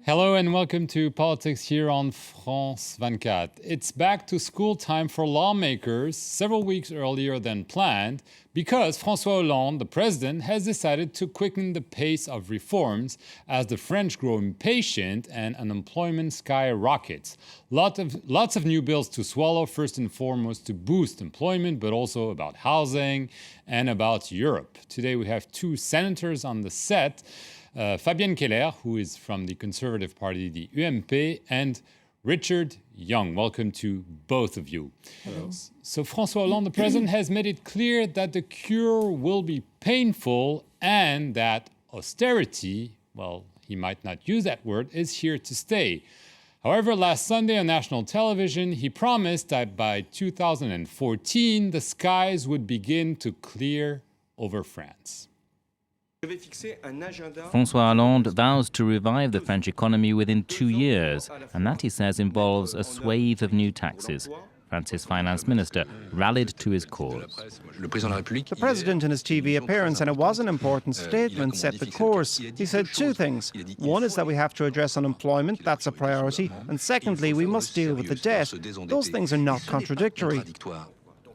Hello and welcome to Politics here on France 24. It's back to school time for lawmakers several weeks earlier than planned because François Hollande, the president, has decided to quicken the pace of reforms as the French grow impatient and unemployment skyrockets. Lots of new bills to swallow, first and foremost to boost employment, but also about housing and about Europe. Today we have two senators on the set. Fabienne Keller, who is from the Conservative Party, the UMP, and Richard Young. Welcome to both of you. Hello. So François Hollande, the president, has made it clear that the cure will be painful and that austerity, well, he might not use that word, is here to stay. However, last Sunday on national television, he promised that by 2014, the skies would begin to clear over France. François Hollande vows to revive the French economy within 2 years, and that, he says, involves a swathe of new taxes. France's finance minister rallied to his cause. The president in his TV appearance, and it was an important statement, set the course. He said two things. One is that we have to address unemployment, that's a priority, and secondly, we must deal with the debt. Those things are not contradictory.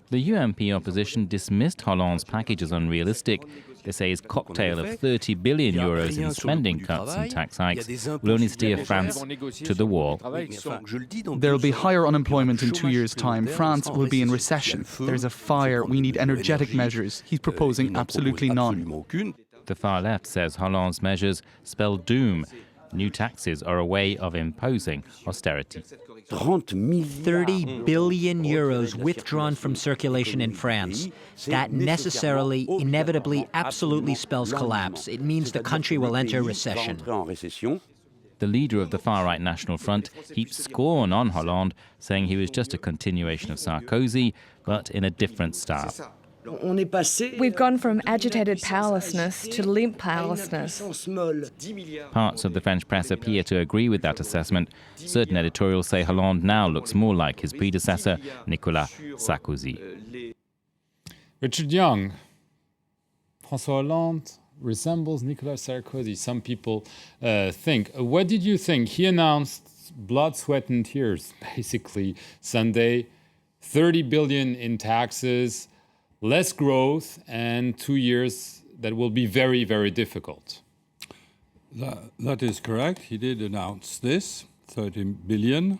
The UMP opposition dismissed Hollande's package as unrealistic. They say his cocktail of 30 billion euros in spending cuts and tax hikes will only steer France to the wall. There will be higher unemployment in 2 years' time. France will be in recession. There's a fire. We need energetic measures. He's proposing absolutely none. The far left says Hollande's measures spell doom. New taxes are a way of imposing austerity. 30 billion euros withdrawn from circulation in France. That necessarily, inevitably, absolutely spells collapse. It means the country will enter recession. The leader of the far-right National Front heaped scorn on Hollande, saying he was just a continuation of Sarkozy, but in a different style. We've gone from agitated powerlessness to limp powerlessness. Parts of the French press appear to agree with that assessment. Certain editorials say Hollande now looks more like his predecessor, Nicolas Sarkozy. Richard Young, François Hollande resembles Nicolas Sarkozy, some people think. What did you think? He announced blood, sweat and tears, basically, Sunday, 30 billion in taxes, less growth, and 2 years that will be very, very difficult. That is correct. He did announce this, 30 billion,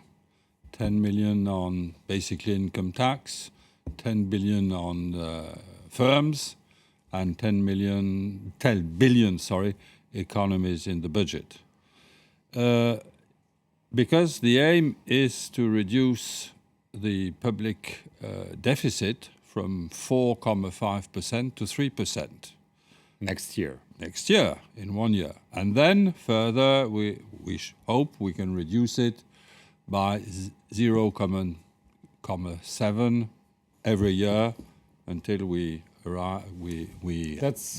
10 million on basically income tax, 10 billion on firms, and 10 billion, economies in the budget. Because the aim is to reduce the public deficit from 4.5% to 3%. Next year, in 1 year. And then further, we hope we can reduce it by 0.7 every year until we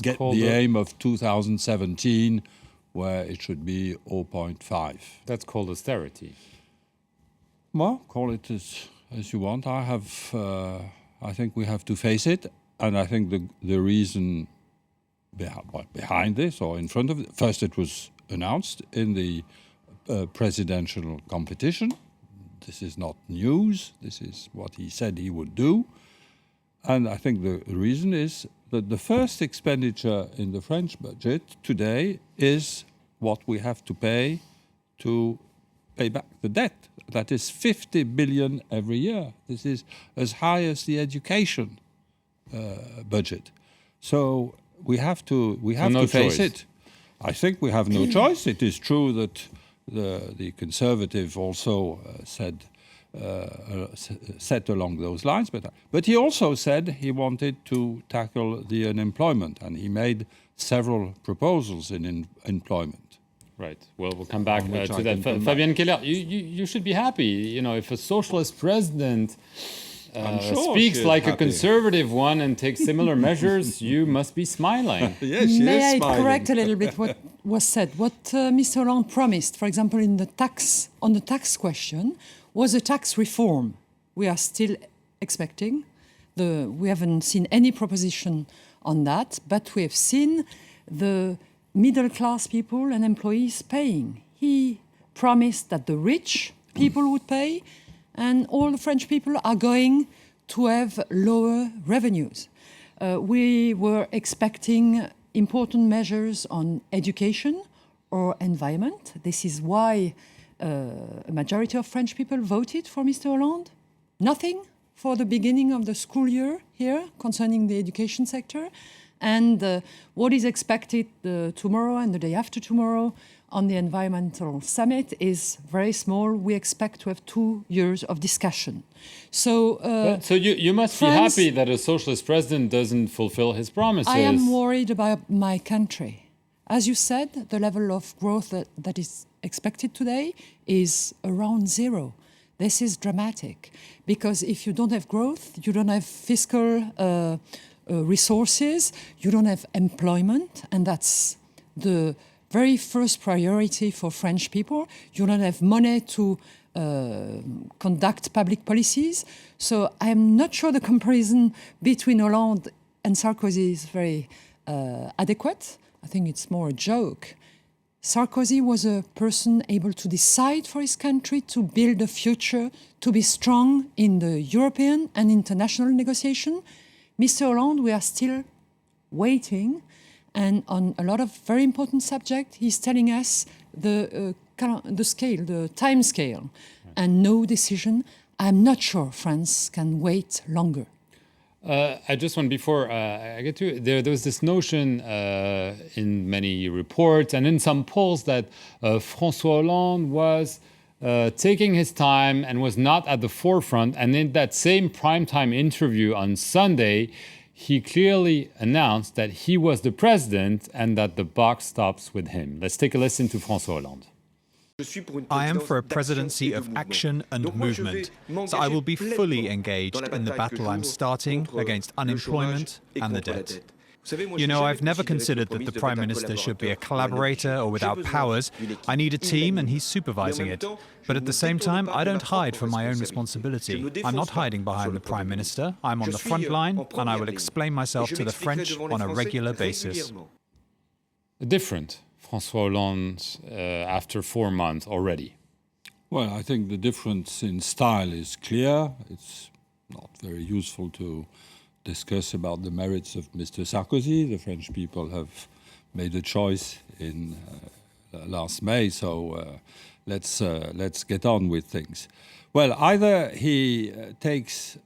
get the aim of 2017, where it should be 0.5. That's called austerity. Well, call it as you want. I think we have to face it, and I think the reason behind this, or in front of it, first it was announced in the presidential competition. This is not news. This is what he said he would do. And I think the reason is that the first expenditure in the French budget today is what we have to pay back the debt. That is 50 billion every year. This is as high as the education budget. So we have to face it. I think we have no choice. It is true that the Conservative also set along those lines, but he also said he wanted to tackle the unemployment, and he made several proposals in employment. Right. Well, we'll come back to that. Fabienne Keller, you should be happy. You know, if a socialist president speaks like a conservative one and takes similar measures, you must be smiling. Yes, she May is I smiling. correct a little bit what was said? What Mr. Hollande promised, for example, on the tax question, was a tax reform. We are still expecting. We haven't seen any proposition on that, but we have seen the middle-class people and employees paying. He promised that the rich people would pay, and all the French people are going to have lower revenues. We were expecting important measures on education or environment. This is why a majority of French people voted for Mr. Hollande. Nothing for the beginning of the school year here concerning the education sector. And what is expected tomorrow and the day after tomorrow on the environmental summit is very small. We expect to have 2 years of discussion. So you must France, be happy that a socialist president doesn't fulfill his promises. I am worried about my country. As you said, the level of growth that is expected today is around 0. This is dramatic, because if you don't have growth, you don't have fiscal resources, you don't have employment, and that's the very first priority for French people. You don't have money to conduct public policies. So I'm not sure the comparison between Hollande and Sarkozy is very adequate. I think it's more a joke. Sarkozy was a person able to decide for his country, to build a future, to be strong in the European and international negotiation. Mr. Hollande, we are still waiting, and on a lot of very important subjects, he's telling us the scale, the time scale, and no decision. I'm not sure France can wait longer. I just want, before I get to it, there was this notion in many reports and in some polls that François Hollande was taking his time and was not at the forefront. And in that same primetime interview on Sunday, he clearly announced that he was the president and that the buck stops with him. Let's take a listen to François Hollande. I am for a presidency of action and movement, so I will be fully engaged in the battle I'm starting against unemployment and the debt. You know, I've never considered that the Prime Minister should be a collaborator or without powers. I need a team and he's supervising it. But at the same time, I don't hide from my own responsibility. I'm not hiding behind the Prime Minister. I'm on the front line and I will explain myself to the French on a regular basis. Different François Hollande after 4 months already? Well, I think the difference in style is clear. It's not very useful to discuss about the merits of Mr. Sarkozy. The French people have made a choice in last May, so let's get on with things. Well, either he takes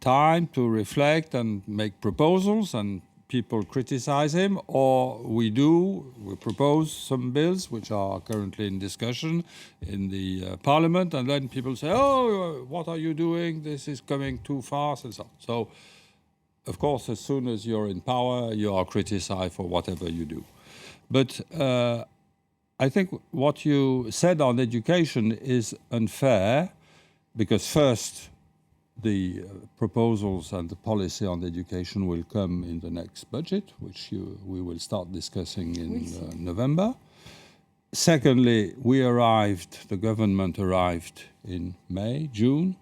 time to reflect and make proposals and people criticize him, or we propose some bills which are currently in discussion in the parliament, and then people say, oh, what are you doing? This is coming too fast, and so on. So, of course, as soon as you're in power, you are criticized for whatever you do. But I think what you said on education is unfair, because first, the proposals and the policy on education will come in the next budget, which we will start discussing in November. Secondly, the government arrived in May, June,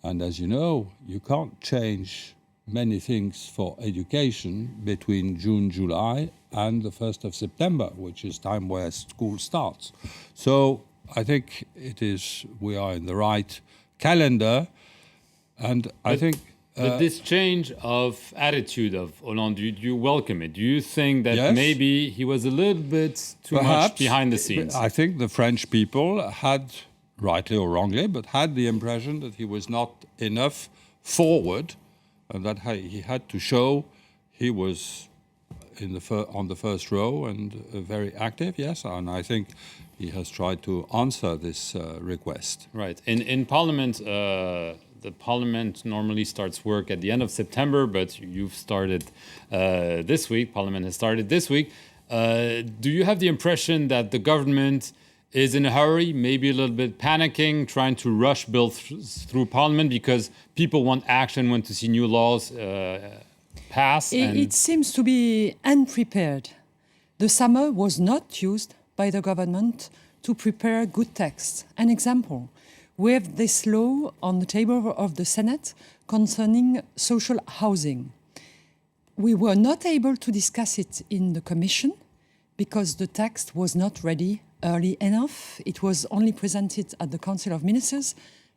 and as you know, you can't change many things for education between June, July, and the 1st of September, which is time where school starts. So I think we are in the right calendar. And I think this change of attitude of Hollande, do you welcome it? Do you think that yes, maybe he was a little bit too much behind the scenes? I think the French people had, rightly or wrongly, but had the impression that he was not enough forward, and that he had to show he was on the first row and very active. Yes, and I think he has tried to answer this request. Right. In Parliament. The Parliament normally starts work at the end of September, but you've started this week. Parliament has started this week. Do you have the impression that the government is in a hurry, maybe a little bit panicking, trying to rush bills through Parliament because people want action, want to see new laws pass? It seems to be unprepared. The summer was not used by the government to prepare good texts. An example. We have this law on the table of the Senate concerning social housing. We were not able to discuss it in the Commission because the text was not ready early enough. It was only presented at the Council of Ministers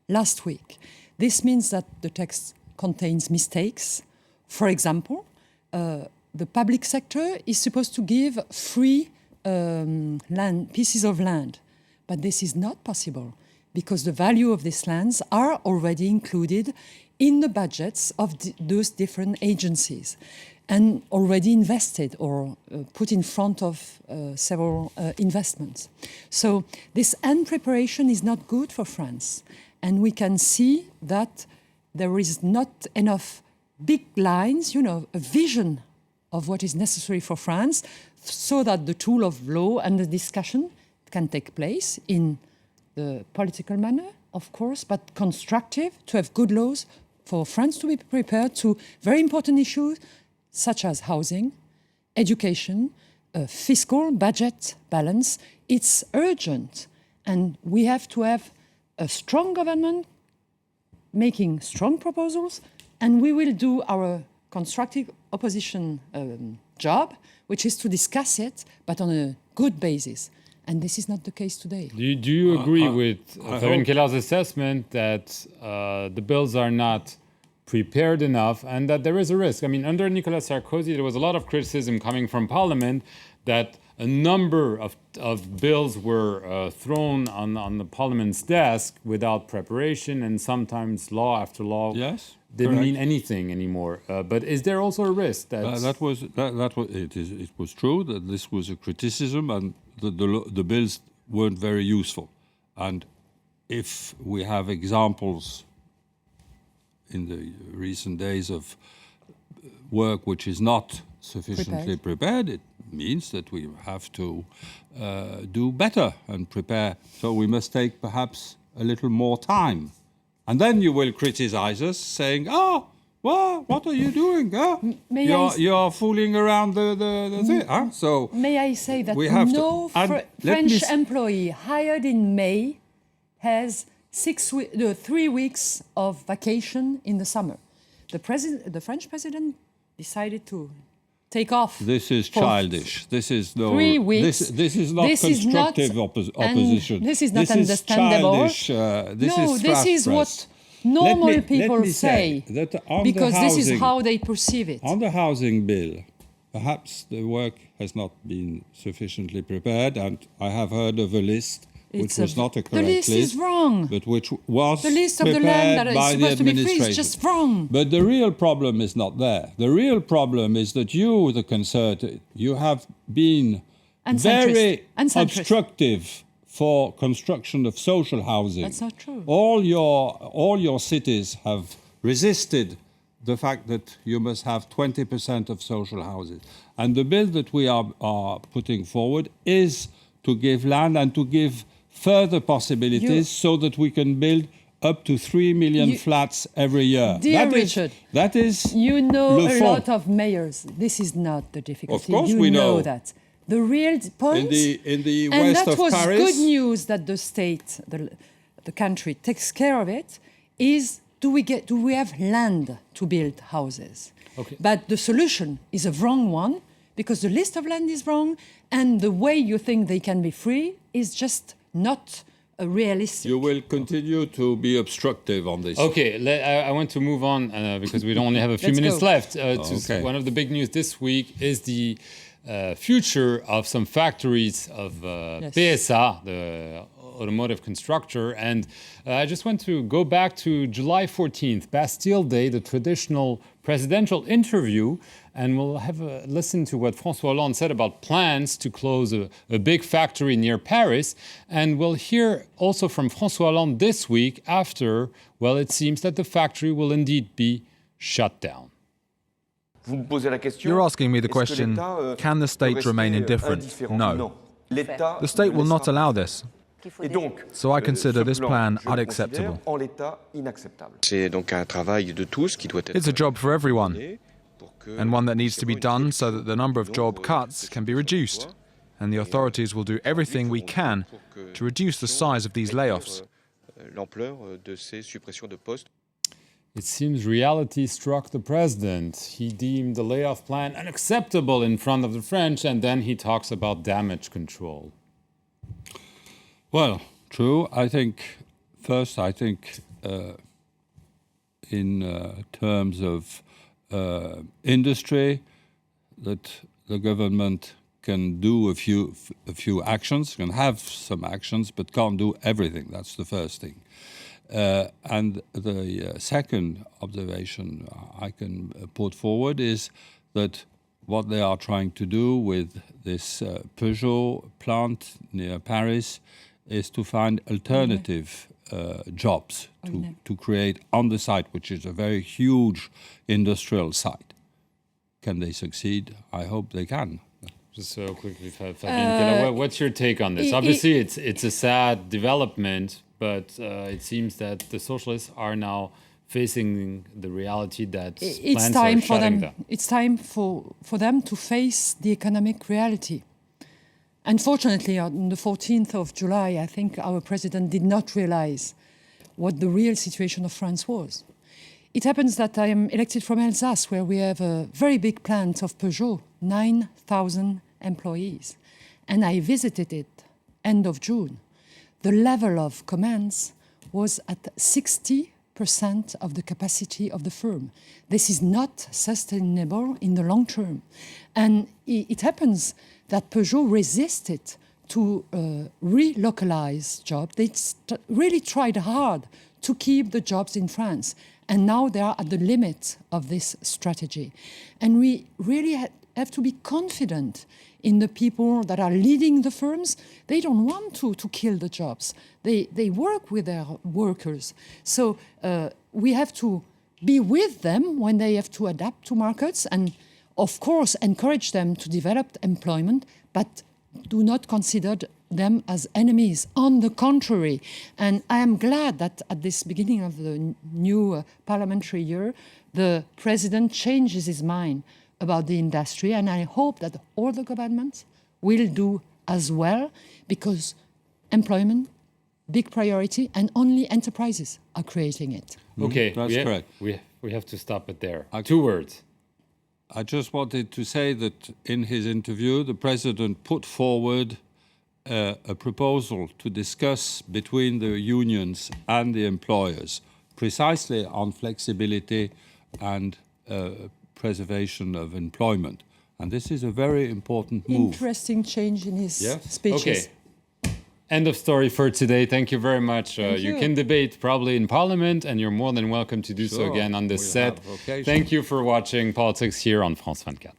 last week. This means that the text contains mistakes. For example, the public sector is supposed to give free pieces of land, but this is not possible because the value of these lands are already included in the budgets of those different agencies and already invested or put in front of several investments. So this unpreparation is not good for France. And we can see that there is not enough big lines, a vision of what is necessary for France so that the tool of law and the discussion can take place in the political manner, of course, but constructive, to have good laws for France to be prepared to very important issues such as housing, education, fiscal, budget balance. It's urgent. And we have to have a strong government making strong proposals, and we will do our constructive opposition job, which is to discuss it, but on a good basis. And this is not the case today. Do you agree with Karine Keller's assessment that the bills are not prepared enough and that there is a risk? I mean, under Nicolas Sarkozy, there was a lot of criticism coming from Parliament that a number of bills were thrown on the Parliament's desk without preparation, and sometimes law after law didn't mean anything anymore. But is there also a risk that it was true that this was a criticism and the bills weren't very useful? And if we have examples in the recent days of work which is not sufficiently prepared, it means that we have to do better and prepare. So we must take perhaps a little more time. And then you will criticize us saying, what are you doing? You are fooling around the thing. So may I say that no French employee hired in May has 3 weeks of vacation in the summer. The French president decided to take off. This is childish. This is 3 weeks. This is not constructive opposition. This is not understandable. This is this is what normal people say, because this is how they perceive it. On the housing bill, perhaps the work has not been sufficiently prepared, and I have heard of a list which was not a correct list. The list is wrong. But which was the list of the land that is supposed to be free is just wrong. But the real problem is not there. The real problem is that you, the Conservative, you have been very obstructive for construction of social housing. That's not true. All your cities have resisted the fact that you must have 20% of social houses. And the bill that we are putting forward is to give land and to give further possibilities so that we can build up to 3 million flats every year. Dear Richard, that is you know a lot of mayors. This is not the difficulty. Of course we know that. The real point, in the west of Paris, and that was good news that the state, the country takes care of it, is do we have land to build houses? Okay. But the solution is a wrong one, because the list of land is wrong, and the way you think they can be free is just not realistic. You will continue to be obstructive on this. Okay, I want to move on because we only have a few minutes left. One of the big news this week is the future of some factories of PSA, the automotive constructor. And I just want to go back to July 14th, Bastille Day, the traditional presidential interview. And we'll have a listen to what François Hollande said about plans to close a big factory near Paris. And we'll hear also from François Hollande this week after, well, it seems that the factory will indeed be shut down. You're asking me the question, can the state remain indifferent? No. The state will not allow this. So I consider this plan unacceptable. It's a job for everyone, and one that needs to be done so that the number of job cuts can be reduced. And the authorities will do everything we can to reduce the size of these layoffs. It seems reality struck the president. He deemed the layoff plan unacceptable in front of the French, and then he talks about damage control. Well, true. I think, first, in terms of industry, that the government can do a few actions, can have some actions, but can't do everything. That's the first thing. And the second observation I can put forward is that what they are trying to do with this Peugeot plant near Paris is to find alternative jobs to create on the site, which is a very huge industrial site. Can they succeed? I hope they can. Just so quickly, Fabienne, what's your take on this? Obviously, it's a sad development, but it seems that the socialists are now facing the reality that plants are shutting down. It's time for them to face the economic reality. Unfortunately, on the 14th of July, I think our president did not realize what the real situation of France was. It happens that I am elected from Alsace, where we have a very big plant of Peugeot, 9,000 employees. And I visited it end of June. The level of commands was at 60% of the capacity of the firm. This is not sustainable in the long term. And it happens that Peugeot resisted to relocalize jobs. They really tried hard to keep the jobs in France. And now they are at the limit of this strategy. And we really have to be confident in the people that are leading the firms. They don't want to kill the jobs. They work with their workers. So we have to be with them when they have to adapt to markets and, of course, encourage them to develop employment, but do not consider them as enemies. On the contrary, and I am glad that at this beginning of the new parliamentary year, the president changes his mind about the industry, and I hope that all the governments will do as well, because employment, big priority, and only enterprises are creating it. Okay, that's correct. We have to stop it there. 2 words. I just wanted to say that in his interview, the president put forward a proposal to discuss between the unions and the employers, precisely on flexibility and preservation of employment. And this is a very important move. Interesting change in his speeches. Okay. End of story for today. Thank you very much. You can debate probably in Parliament, and you're more than welcome to do so again on this set. Thank you for watching Politics here on France 24.